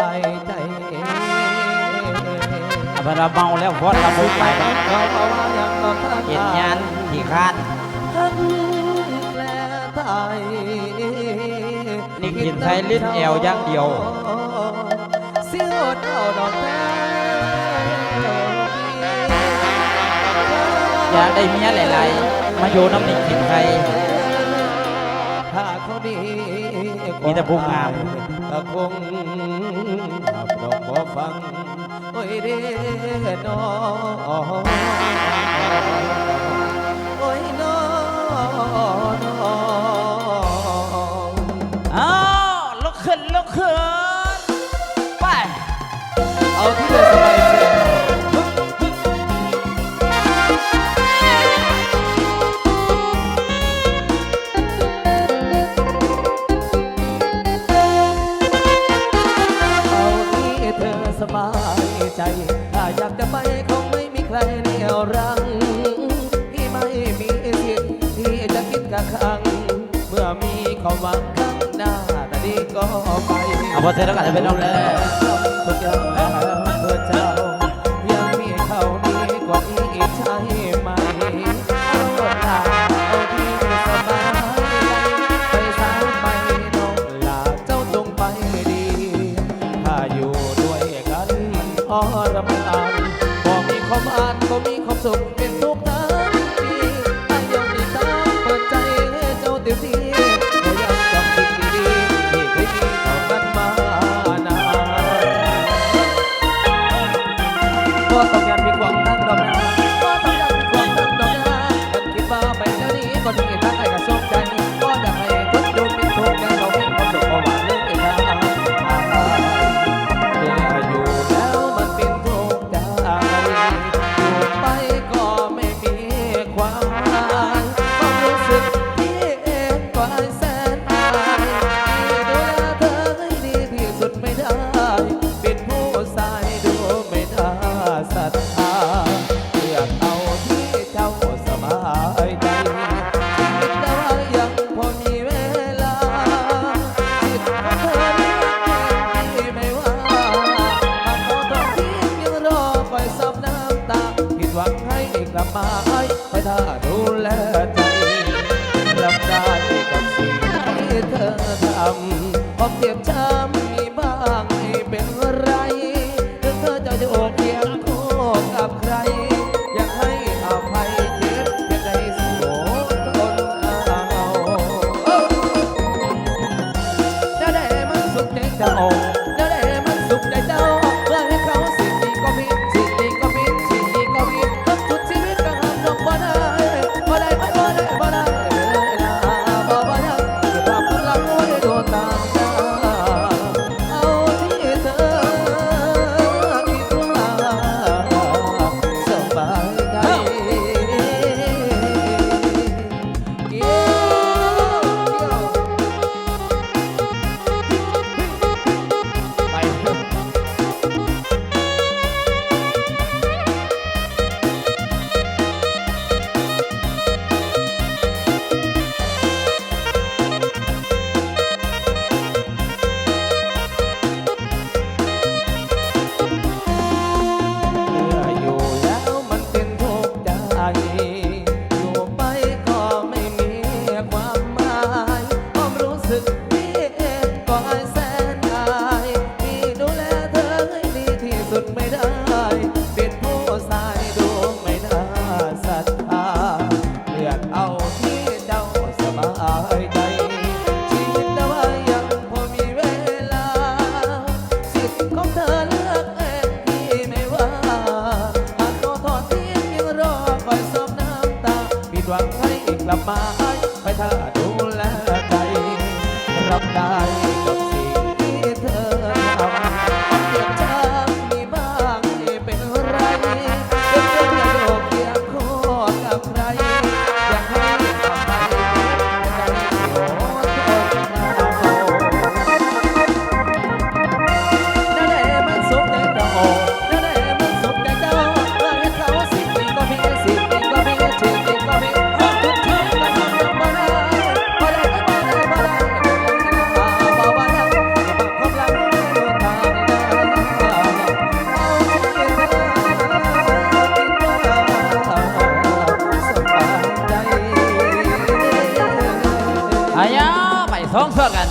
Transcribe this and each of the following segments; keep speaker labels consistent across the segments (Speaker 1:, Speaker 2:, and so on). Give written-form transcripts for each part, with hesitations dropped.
Speaker 1: ายใจ
Speaker 2: เวลาเมาแล้วพอดระบุไปเห็นงานที่คาดนี่กินไทยลิ้นแอวอย่างเดียว
Speaker 1: เสียงดเอาดอกแท้
Speaker 2: อยากได้เมียหลายๆมาอยู่น้ำนิ่งกินไทย
Speaker 1: ถ้าเขาดี
Speaker 2: มีแต่ผู้งาม
Speaker 1: ก็คงขับดอกบ่ฟังโอ้ยเด้น้องโอ้ยน้อง
Speaker 2: อ้าวลุกขึ้นลุกขึ้นไป
Speaker 1: เอาที่เลยสบายใจสบายใจถ้าอยากจะไปคงไม่มีใครเหนี่ยวรั้งที่ไม่มีสิทธิ์ที่จะคิดกะครั้งเมื่อมีความหวังข้างหน้าแต่ดีก็ไป
Speaker 2: เอาพอเสร็จแล้วก็จะเป็นน้องเลย
Speaker 1: ทุกอย่างเพื่อเจ้ายังมีเขาดีกว่านี้อีกใช่ไหมเอาลาเอาที่สบายไปสาวไปน้องลาเจ้าจงไปดีถ้าอยู่พอรำคาญบ่มีความอ่านบ่มีความสุขเป็นทุกข์ทั้งปีถ้ายังมีทางเปิดใจให้เจ้าเต็มที่ก็ยังจำสิ่งดีๆที่เคยมีต่อกันมานานก็ต้องการมีความตั้งดอกนาก็ต้องการมีความตั้งดอกนาฉันคิดว่าไปแล้วนี้ก็ดีทั้งให้กับสมใจก็อยากให้ทุกดวงมีทุกอย่างเรามีความสุขเอาหวานเรื่องเองนะไปถ้าดูแลใจรับได้กับสิ่งที่เธอทำความเจ็บช้ำมีบ้างไม่เป็นไรถึงเธอจะโยกเคียงคู่กับใครอยากให้อภัยเจ็บเพียงใจสู้ทนเอาจะได้มันสุขใจเจ้าจะได้มันสุขใจเจ้าเพื่อให้เขาสิ่งดีก็ผิดสิ่งดีก็ผิดสิ่งดีก็ผิดทุกชีวิตก็ห้ามลงบ่ได้บ่ได้บ่ได้บ่ได้บ่ได้บ่ได้เก็บความรักไว้โดนตาม
Speaker 2: ท้องสวดกัน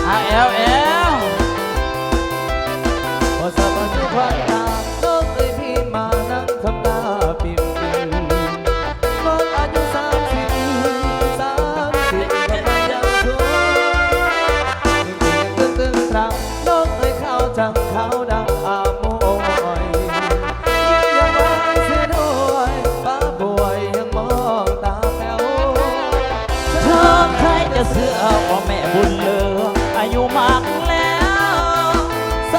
Speaker 2: เอลเอล
Speaker 1: พอสะบัดทุกวันตาน้องเอ้ยพี่มานั่งทำตาปิ่มน้องอายุ30กำลังยังสวยตึงตรังน้องเอ้ยเข้าจังเขาดังอาโมยยังไงเสียด้วยป้าป่วยยังมองตาแป๋ว
Speaker 2: ชอบใครจะเสือว่าแม่บุญเหลืออายุมากแล้ว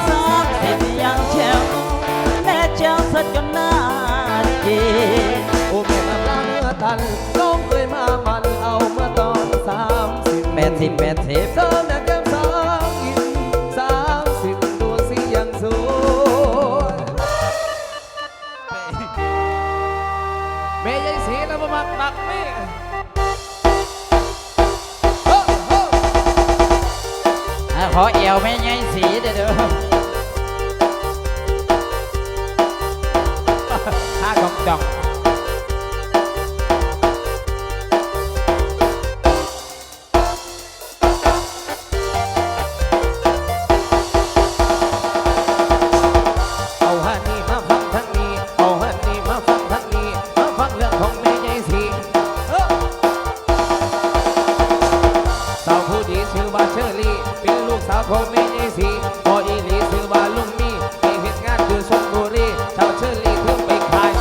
Speaker 2: 30ยังแจ๋วแม่เจ้าสัจจนหน้าจี
Speaker 1: โอ้แม่กำลังเมื่อทันน้องเคยมามันเอาเมื่อตอน30
Speaker 2: แม่สิบ
Speaker 1: เธอแม่แก้มสาวอิน30ดูสิยังสวยแม่ยายสีนะบ่มักมักแม่โอ้โอ้
Speaker 2: ขอเอวแม่ใหญ่สีเด้อท่าของจ่อง
Speaker 1: เอาฮันนี่มาฟังทางนี้เอาฮันนี่มาฟังทางนี้มาฟังเรื่องของแม่ยายสีสาวผู้ดีชื่อว่าเชอรี่เป็นลูกสาวของแม่ยายสีพ่ออีหลีชื่อว่าลุงมีไปเฮ็ดงานอยู่ชลบุรีชาวเชอรี่เพิ่งไปขาย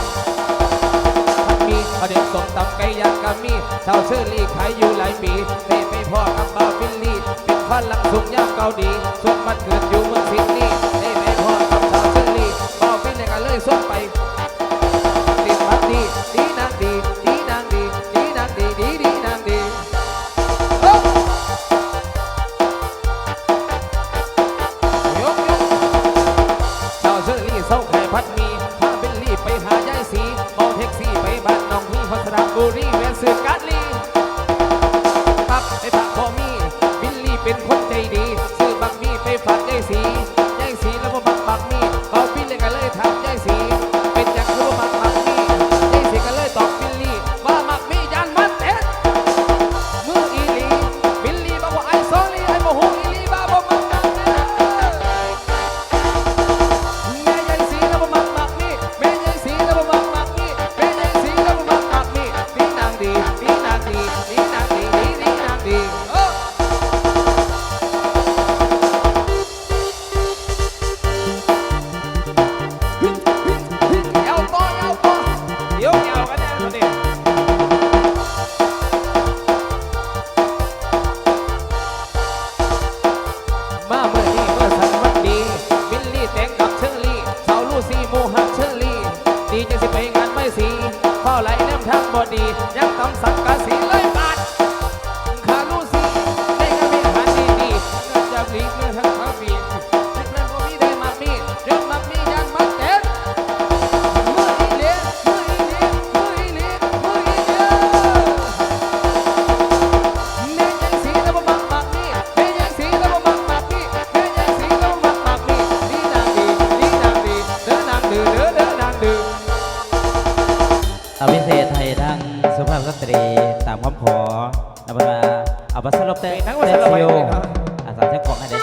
Speaker 1: มีเอาเด็กส่งตำไก่ย่างกะมีชาวเชอรี่ขายอยู่หลายปีได้ไปพ่อกับบ่าวฟิลลี่เป็นฝรั่งสูงยาวเกาดีส่วนมันเกิดอยู่เมืองซิดนีย์ได้ไปพ่อกับชาวเชอรี่บ่าวฟิลลี่ก็เลยส่งไปติดพักดีดีนางดีดีนางดีดีนางดีดีดีนางดีชาวเชอรี่เศร้าไข่พัดมีพาฟิลลี่ไปหายายสีเมาแท็กซี่ไปบ้านน้องพี่พัทรบุรีแวะซื้อกาดลีครับไปฝากพ่อมีบิลลี่เป็นคนใจดีซื้อบักมีไปฝากยายสีแล้วบ่บักมีเอาบิลลี่ก็เลยถามยายสีเป็นจังคือบ่บักมียายสีก็เลยตอบบิลลี่ว่ามักมียานมันเต็ดมืออีหลีบิลลี่บอกว่าไอ้ซอรี่ไอ้โมโหอีหลีบ้าบ่มักกันแม่ยายสีแล้วบ่มักมีแม่ยายสีแล้วบ่มักมีแม่ยายสีแล้วบ่มักมีดีนางดีดีนางดีดีนางดีดีดีนางดีเอาต่อเดี๋ยวเอากันแน่ตอนนี้มาเมื่อนี้เมื่อสันวันดีบิลลี่แต่งกับเชอรี่สาวลูซี่โมหักเชอรี่ดีจะสิไปงานไม่สีเฝ้าไหลน้ำทางบอดียังต้องสังกะสีเลยบาดคาลูซี่ได้งานมีอาหารดีๆเงินจะรีเมื่อทั้งคาฟีให้เพื่อนพวกมีได้มากมีเรื่องมากมียันมันเต็มมืออีเลี้ยมืออีเลี้ยมืออีเลี้ยมืออีเลี้ยแม่ยังสีแล้วบ่มักมีแม่ยังสีแล้วบ่มักมีแม่ยังสีแล้วบ่มักมีดีนางดีดีนางดีเด้อนางดื้อเด้อเด้อนางดื้อ
Speaker 2: เอาพิเศษให้ทั้งสุภาพสตรีตามคำขอนำมาเอาบัสลบเตะเตะซิวอาสาเจ้าของให้ได้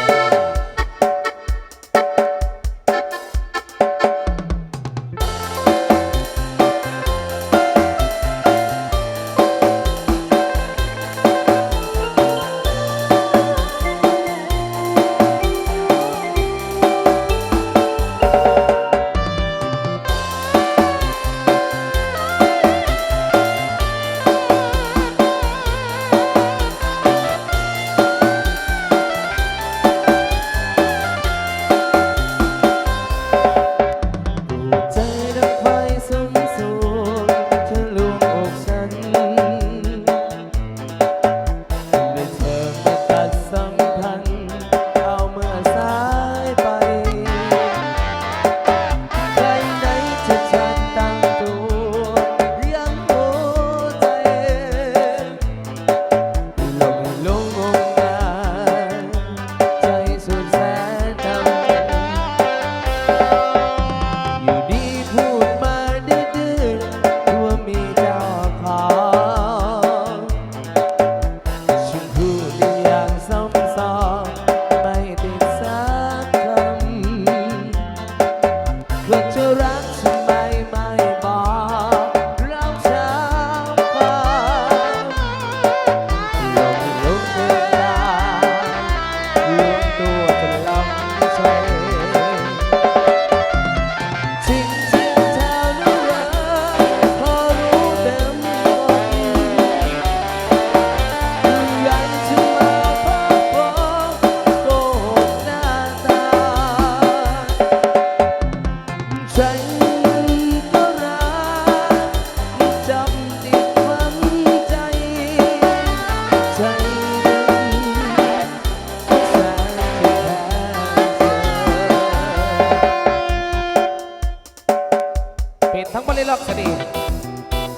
Speaker 1: ก็ดี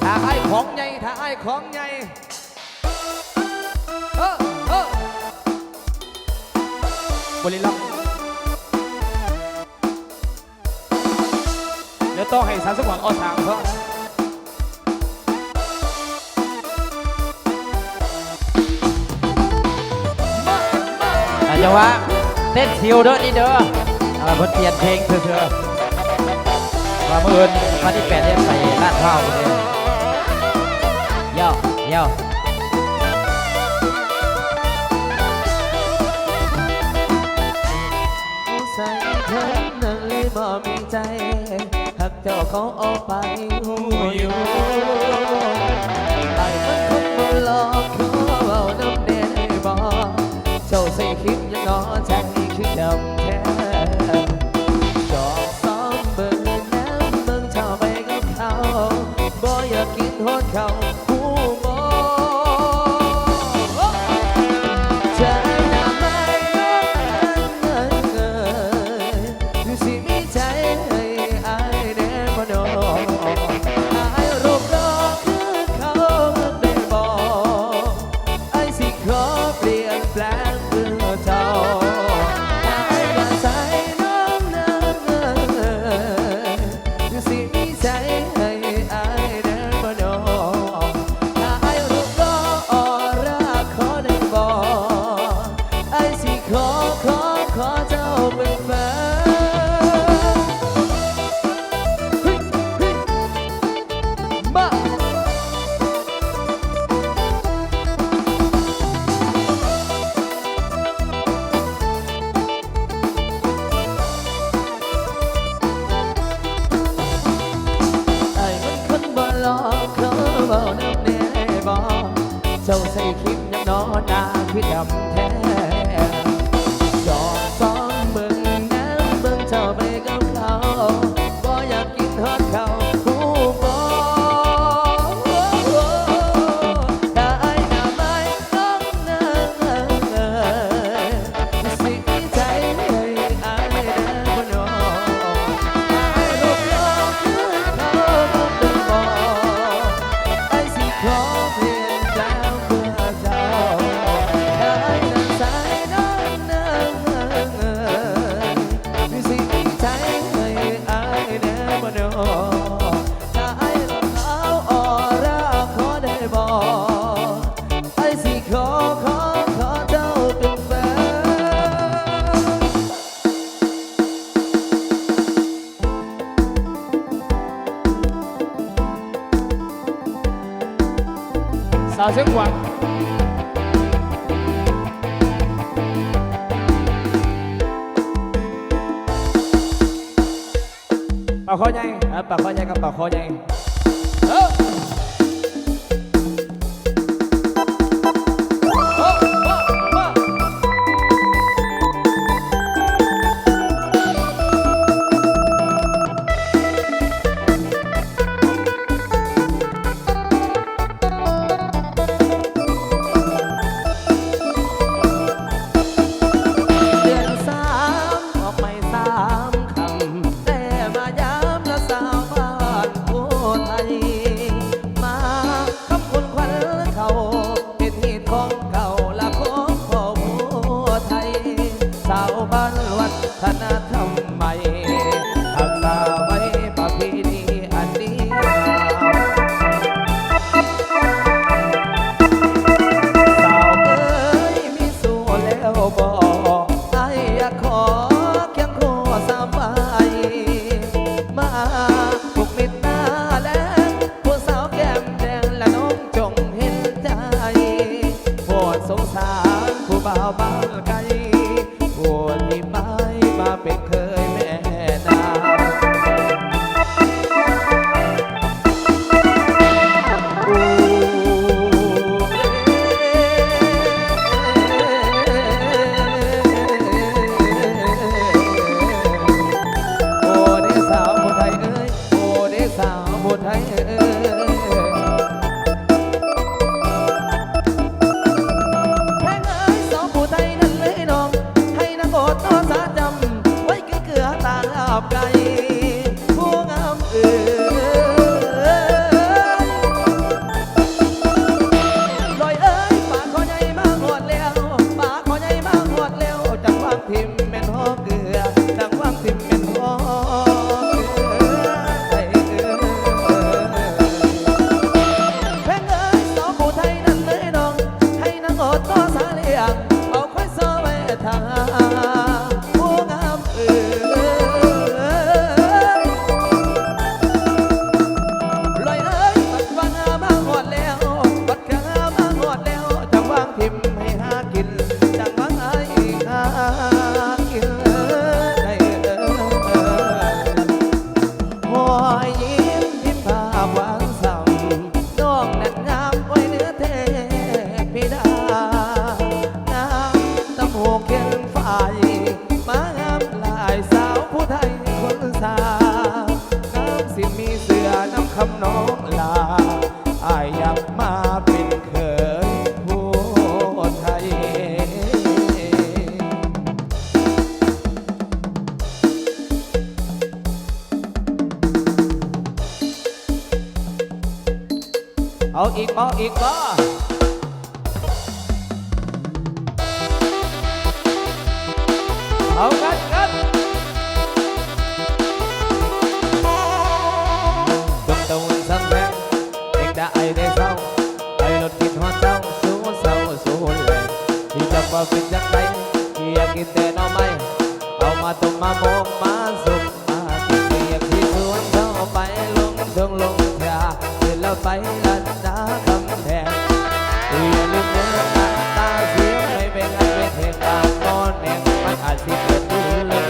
Speaker 1: ถ้าไอ้ายของใหญ่ถ้าไอ้ายของใหญ่บุรีรัมย์เดี๋ยวต้องให้สารสกวันออทางเพราะ
Speaker 2: อาจจะว่าเต้นซิวเด้อนี่เด้อเพิ่นเปลี่ยนเพลงเถอะว่าเมื่ออื่นมาที่8เนี่ยไปลาดพร้าวเลยย่อย่อ
Speaker 1: ใส่เธอนั้นเลยบ่มีใจหักเจ้าเขาเอาไปหูอยู่ไอ้มันคงบ่หลอกเขาเอาน้ำแดงให้บ่เจ้าใส่คลิปยังน้อใจคือดำแท้จอบซ้อมเบิ่งน้ำเบิ่งเจ้าไปกับเขาบ่อยากกินฮอดเขาหูบ่ใจน่าไม่สิมีใจให้อายแน่บ่น้องอายรูปหล่อคือเขาได้บอกอายสิขอเปลี่ยนแปลงเพื่อเจ้าอายก็ใส่น้องนั้นสิมีใจให้อายแน่บ่น้องอายรูปหล่อออร่าขอได้บอกอายสิขอเจ้าเป็นแฟน ไอ้มันคนบ่หลอกเขาเบาน้ำแน่บ่เจ้าใส่คลิปยังน้อหน้าคือดำแท้จอบซ้อมเบิ่งน้ำเบิ่งเจ้าไปกับเขาบ่อยากกินฮอดเขาคู่บ่ถ้าไอ้หน้าไม้น้องนั้นสิมีใจให้ไอ้แน่บ่น้องไอ้รูปหล่อคือเขา ไอ้สิขอเปลี่ยนแปลงเพื่อเจ้าได้นั้นสายน้องนั้นสิมีใจให้อายแน่บ่น้องถ้าไอ้รองเท้าออร่าขอได้บอกไอ้สิขอเจ้าเป็นแฟน สาวเชียงหวังปากคอใหญ่ปากคอใหญ่กับปากคอใหญ่เออเดือนสามออกไม่สามคำแต่มาย้ำละสาวบ้านผู้ไทยมาคำคุณควันเขาเป็นเหตุของเก่าละของพ่อผู้ไทยสาวบ้านวัฒนธรรมใหม่รักษาไว้ประเพณีอันดีงาม สาวเอ้ยมีสู้แล้วบอกไอ้อยากขอเคียงคู่สบายมาผูกมิตรหน้าแลงผู้สาวแก้มแดงและน้องจงเห็นใจโปรดสงสารผู้บ่าวบ้านไกลโปรดที่ไปมาเป็นเคยแม่นาง โอ้เด็กสาวผู้ไทยเอ้ยโอ้เด็กสาวผู้ไทยเอ้ยแพงเอ้ยสาวผู้ไทยนั่นเลยน้องให้นักโอดต่อสาจำไว้เกลือตาอาบไก่ผู้งามเอ้ เอาอีกบ่อีกบ่เอากันดวงตะวันสังแสงเด็กได้ได้เศร้าไอ้รถกินหัวเจ้าสู้เศร้าสู้แรงที่จะมาเป็นจังไรที่อยากกินแต่หน่อไม้เอามาต้มมาโมกมาสุกมากินที่อยากที่สวนเข้าไปลงเชิงลงยาเดินแล้วไปลัดน้าคำแพงอย่าลืมเนื้อตาเสียไม่เป็นไรเป็นเหตุการณ์นอนแหงมันอาจสิเกิดดูเลย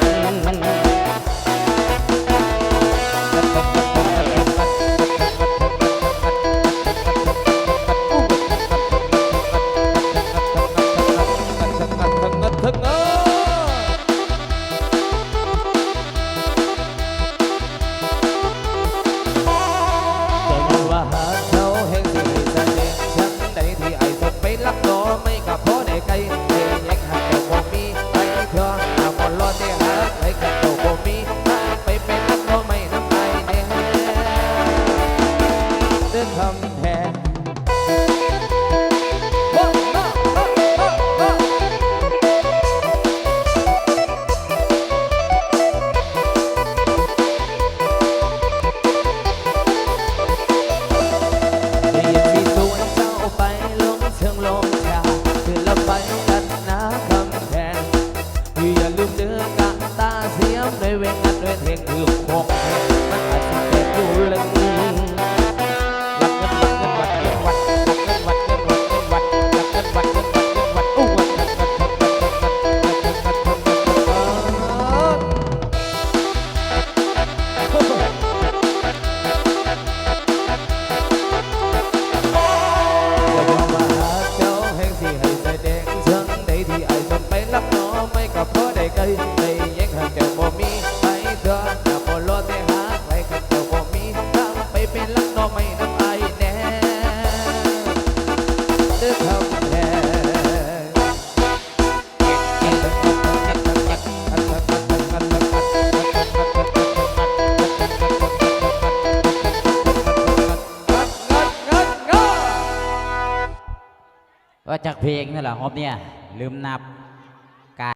Speaker 2: ว่าจากเพลงนั่นแหละฮอบเนี่ยลืมนับ